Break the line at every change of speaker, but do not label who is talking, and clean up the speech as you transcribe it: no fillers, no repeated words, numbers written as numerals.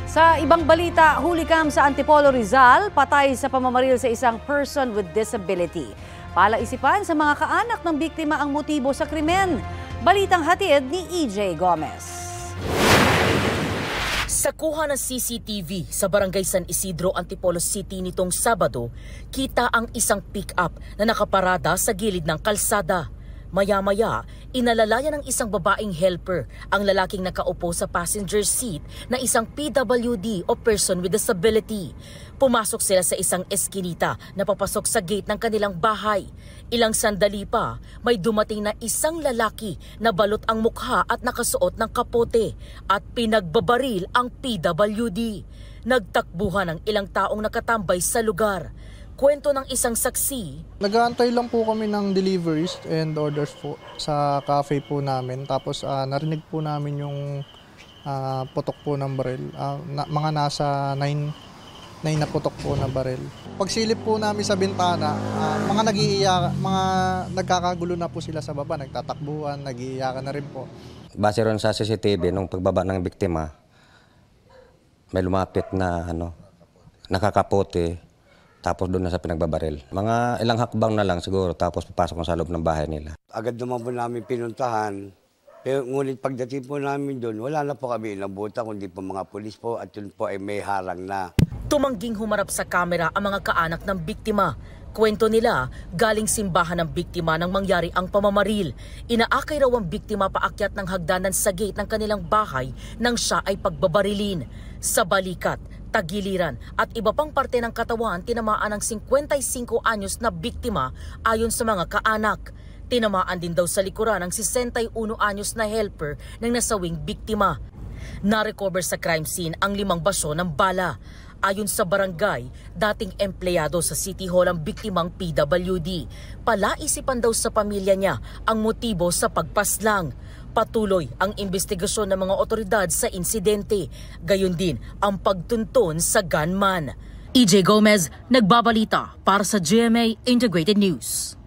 Sa ibang balita, hulikam sa Antipolo, Rizal, patay sa pamamaril sa isang person with disability. Palaisipan sa mga kaanak ng biktima ang motibo sa krimen. Balitang hatid ni EJ Gomez.
Sa kuha ng CCTV sa Barangay San Isidro, Antipolo City nitong Sabado, kita ang isang pick-up na nakaparada sa gilid ng kalsada. Maya-maya, inalalayan ng isang babaeng helper ang lalaking nakaupo sa passenger seat na isang PWD o person with disability. Pumasok sila sa isang eskinita na papasok sa gate ng kanilang bahay. Ilang sandali pa, may dumating na isang lalaki na balot ang mukha at nakasuot ng kapote at pinagbabaril ang PWD. Nagtakbuhan ang ilang taong nakatambay sa lugar. Kwento ng isang saksi.
Nag-aantay lang po kami ng deliveries and orders po sa cafe po namin. Tapos narinig po namin yung putok po ng baril. Mga nasa 9 na putok po na baril. Pagsilip po namin sa bintana, mga nag-iiyak, mga nagkakagulo na po sila sa baba. Nagtatakbuhan, nag-iiyakan na rin po.
Base ron sa CCTV, nung pagbaba ng biktima, may lumapit na nakakapote. Tapos doon na sa pinagbabaril. Mga ilang hakbang na lang siguro tapos papasok na sa loob ng bahay nila.
Agad naman po namin pinuntahan. Pero ngunit pagdating po namin doon, wala na po kami inabutan kundi po mga pulis po at yun po ay may harang na.
Tumangging humarap sa kamera ang mga kaanak ng biktima. Kwento nila, galing simbahan ng biktima nang mangyari ang pamamaril. Inaakay raw ang biktima paakyat ng hagdanan sa gate ng kanilang bahay nang siya ay pagbabarilin. Sa balikat, tagiliran at iba pang parte ng katawan tinamaan ng 55 anyos na biktima ayon sa mga kaanak. Tinamaan din daw sa likuran ng 61 anyos na helper ng nasawing biktima. Na-recover sa crime scene ang 5 basyo ng bala. Ayon sa barangay, dating empleyado sa City Hall ang biktimang PWD. Palaisipan daw sa pamilya niya ang motibo sa pagpaslang. Patuloy ang investigasyon ng mga otoridad sa insidente. Gayon din ang pagtuntun sa gunman. EJ Gomez, nagbabalita para sa GMA Integrated News.